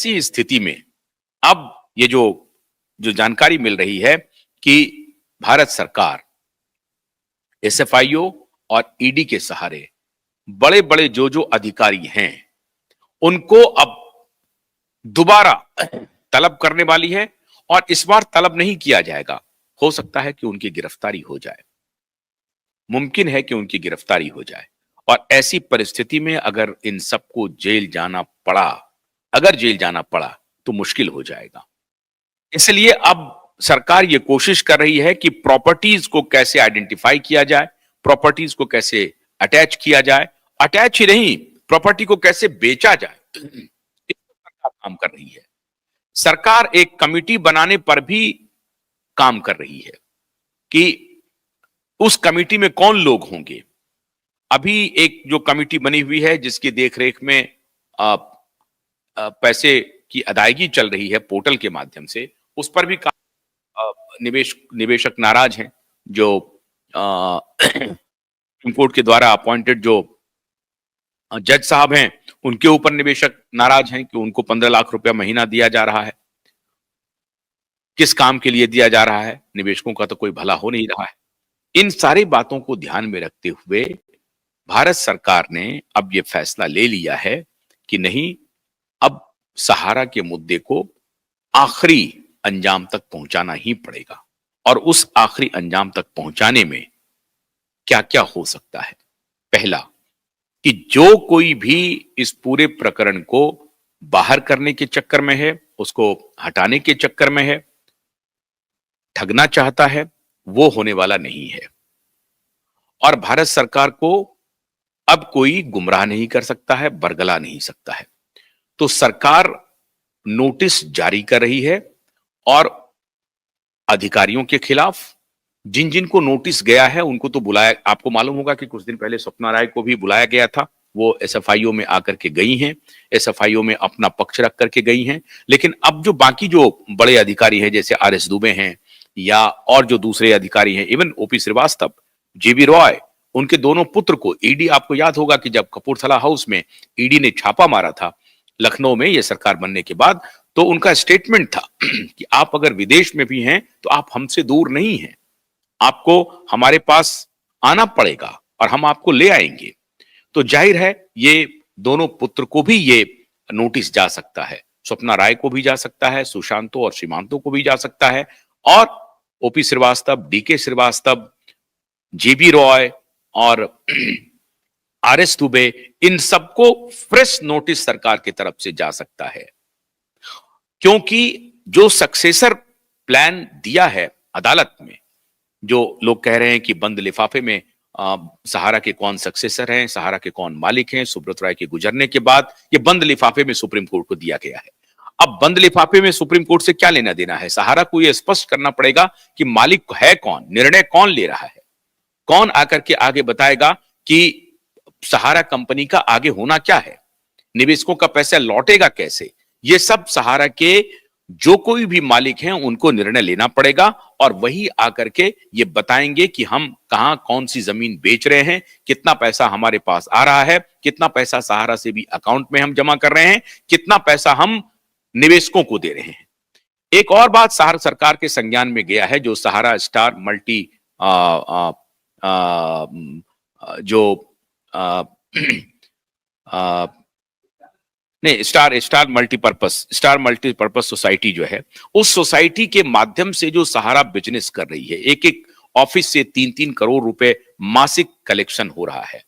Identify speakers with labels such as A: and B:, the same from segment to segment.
A: ऐसी स्थिति में अब ये जो जो जानकारी मिल रही है कि भारत सरकार एसएफआईओ और ईडी के सहारे बड़े बड़े जो जो अधिकारी हैं उनको अब दोबारा तलब करने वाली है। और इस बार तलब नहीं किया जाएगा, हो सकता है कि उनकी गिरफ्तारी हो जाए, मुमकिन है कि उनकी गिरफ्तारी हो जाए। और ऐसी परिस्थिति में अगर इन सबको जेल जाना पड़ा, अगर जेल जाना पड़ा तो मुश्किल हो जाएगा। इसलिए अब सरकार ये कोशिश कर रही है कि प्रॉपर्टीज को कैसे आइडेंटिफाई किया जाए, प्रॉपर्टीज को कैसे अटैच किया जाए, अटैच ही नहीं प्रॉपर्टी को कैसे बेचा जाए, इस पर सरकार काम कर रही है। सरकार एक कमिटी बनाने पर भी काम कर रही है कि उस कमिटी में कौन लोग होंगे। अभी एक जो कमिटी बनी हुई है जिसकी देखरेख में पैसे की अदायगी चल रही है पोर्टल के माध्यम से, उस पर भी निवेशक नाराज हैं। जो सुप्रीम कोर्ट के द्वारा अपॉइंटेड जो जज साहब हैं उनके ऊपर निवेशक नाराज हैं कि उनको 15 लाख रुपया महीना दिया जा रहा है। किस काम के लिए दिया जा रहा है, निवेशकों का तो कोई भला हो नहीं रहा है। इन सारी बातों को ध्यान में रखते हुए भारत सरकार ने अब यह फैसला ले लिया है कि नहीं, अब सहारा के मुद्दे को आखिरी अंजाम तक पहुंचाना ही पड़ेगा। और उस आखिरी अंजाम तक पहुंचाने में क्या क्या हो सकता है। पहला कि जो कोई भी इस पूरे प्रकरण को बाहर करने के चक्कर में है, उसको हटाने के चक्कर में है, ठगना चाहता है, वो होने वाला नहीं है। और भारत सरकार को अब कोई गुमराह नहीं कर सकता है, बरगला नहीं सकता है। तो सरकार नोटिस जारी कर रही है और अधिकारियों के खिलाफ जिन जिन को नोटिस गया है उनको तो बुलाया। आपको मालूम होगा कि कुछ दिन पहले स्वप्ना राय को भी बुलाया गया था, वो एसएफआईओ में आकर के गई हैं, एसएफआईओ में अपना पक्ष रख करके गई हैं। लेकिन अब जो बाकी जो बड़े अधिकारी हैं जैसे आरएस दुबे हैं या और जो दूसरे अधिकारी हैं, even OP Srivastava, GB Roy, उनके दोनों पुत्र को ईडी, आपको याद होगा कि जब कपूरथला हाउस में ईडी ने छापा मारा था लखनऊ में ये सरकार बनने के बाद, तो उनका स्टेटमेंट था कि आप अगर विदेश में भी हैं तो आप हमसे दूर नहीं हैं, आपको हमारे पास आना पड़ेगा और हम आपको ले आएंगे। तो जाहिर है ये दोनों पुत्र को भी ये नोटिस जा सकता है, स्वप्ना राय को भी जा सकता है, सुशांतो और सीमांतो को भी जा सकता है, और ओपी श्रीवास्तव, डीके श्रीवास्तव, जेबी रॉय और आरएस दुबे, इन सबको फ्रेश नोटिस सरकार की तरफ से जा सकता है। क्योंकि जो सक्सेसर प्लान दिया है अदालत में, जो लोग कह रहे हैं कि बंद लिफाफे में सहारा के कौन सक्सेसर हैं, सहारा के कौन मालिक हैं, सुब्रत राय के गुजरने के बाद ये बंद लिफाफे में सुप्रीम कोर्ट को दिया गया है। अब बंद लिफाफे में सुप्रीम कोर्ट से क्या लेना देना है। सहारा को यह स्पष्ट करना पड़ेगा कि मालिक है कौन, निर्णय कौन ले रहा है, कौन आकर के आगे बताएगा कि सहारा कंपनी का आगे होना क्या है, निवेशकों का पैसा लौटेगा कैसे। ये सब सहारा के जो कोई भी मालिक हैं उनको निर्णय लेना पड़ेगा और वही आकर के ये बताएंगे कि हम कहां कौन सी जमीन बेच रहे हैं, कितना पैसा हमारे पास आ रहा है, कितना पैसा सहारा से भी अकाउंट में हम जमा कर रहे हैं, कितना पैसा हम निवेशकों को दे रहे हैं। एक और बात सहारा सरकार के संज्ञान में गया है, जो सहारा स्टार मल्टी नहीं स्टार मल्टीपर्पस सोसाइटी जो है, उस सोसाइटी के माध्यम से जो सहारा बिजनेस कर रही है, एक एक ऑफिस से 3-3 करोड़ रुपए मासिक कलेक्शन हो रहा है,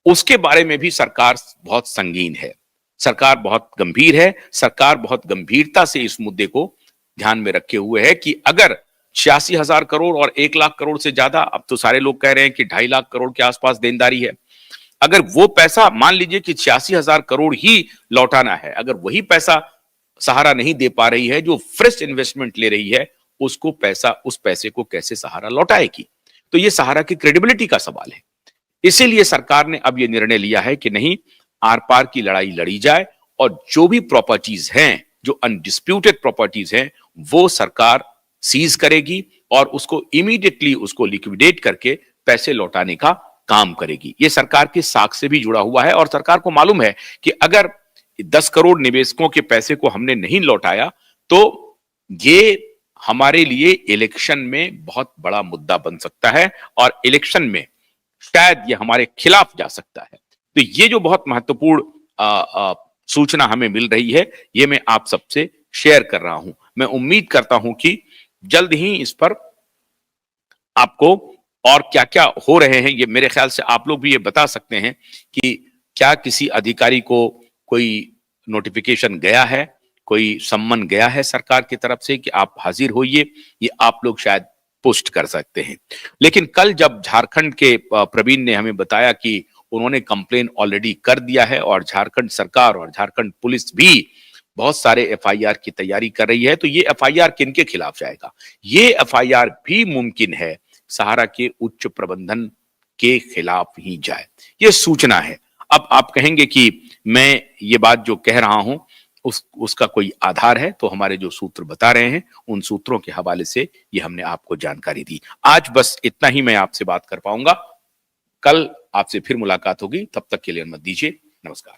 A: उसके बारे में भी सरकार बहुत संगीन है, सरकार बहुत गंभीर है। सरकार बहुत गंभीरता से इस मुद्दे को ध्यान में रखे हुए है कि अगर 86,000 करोड़ और 1 लाख करोड़ से ज्यादा, अब तो सारे लोग कह रहे हैं कि 2.5 लाख करोड़ के आसपास देनदारी है, अगर वो पैसा मान लीजिए कि 86,000 करोड़ ही लौटाना है, अगर वही पैसा सहारा नहीं दे पा रही है, जो फ्रेश इन्वेस्टमेंट ले रही है, उसको पैसा, उस पैसे को कैसे सहारा लौटाएगी। तो ये सहारा की क्रेडिबिलिटी का सवाल है। इसीलिए सरकार ने अब ये निर्णय लिया है कि नहीं, आर पार की लड़ाई लड़ी जाए और जो भी प्रॉपर्टीज हैं, जो अनडिस्प्यूटेड प्रॉपर्टीज हैं, वो सरकार सीज करेगी और उसको इमीडिएटली उसको लिक्विडेट करके पैसे लौटाने का काम करेगी। ये सरकार की साख से भी जुड़ा हुआ है और सरकार को मालूम है कि अगर 10 करोड़ निवेशकों के पैसे को हमने नहीं लौटाया तो ये हमारे लिए इलेक्शन में बहुत बड़ा मुद्दा बन सकता है और इलेक्शन में शायद ये हमारे खिलाफ जा सकता है। तो ये जो बहुत महत्वपूर्ण सूचना हमें मिल रही है, ये मैं आप सबसे शेयर कर रहा हूं। मैं उम्मीद करता हूं कि जल्द ही इस पर आपको और क्या-क्या हो रहे हैं, ये मेरे ख्याल से आप लोग भी ये बता सकते हैं कि क्या किसी अधिकारी को कोई नोटिफिकेशन गया है, कोई सम्मन गया है सरकार की तरफ से कि आप हाजिर होइए, ये आप लोग शायद पोस्ट कर सकते हैं। लेकिन कल जब झारखंड के प्रवीण ने हमें बताया कि उन्होंने कंप्लेन ऑलरेडी कर दिया है और झारखंड सरकार और झारखंड पुलिस भी बहुत सारे एफआईआर की तैयारी कर रही है, तो ये एफआईआर किनके खिलाफ जाएगा? ये एफआईआर भी मुमकिन है सहारा के उच्च प्रबंधन के खिलाफ ही जाए। ये सूचना है। अब आप कहेंगे कि मैं ये बात जो कह रहा हूं उसका कोई आधार है, तो हमारे जो सूत्र बता रहे हैं उन सूत्रों के हवाले से ये हमने आपको जानकारी दी। आज बस इतना ही मैं आपसे बात कर पाऊंगा। कल आपसे फिर मुलाकात होगी, तब तक के लिए अनुमति दीजिए। नमस्कार।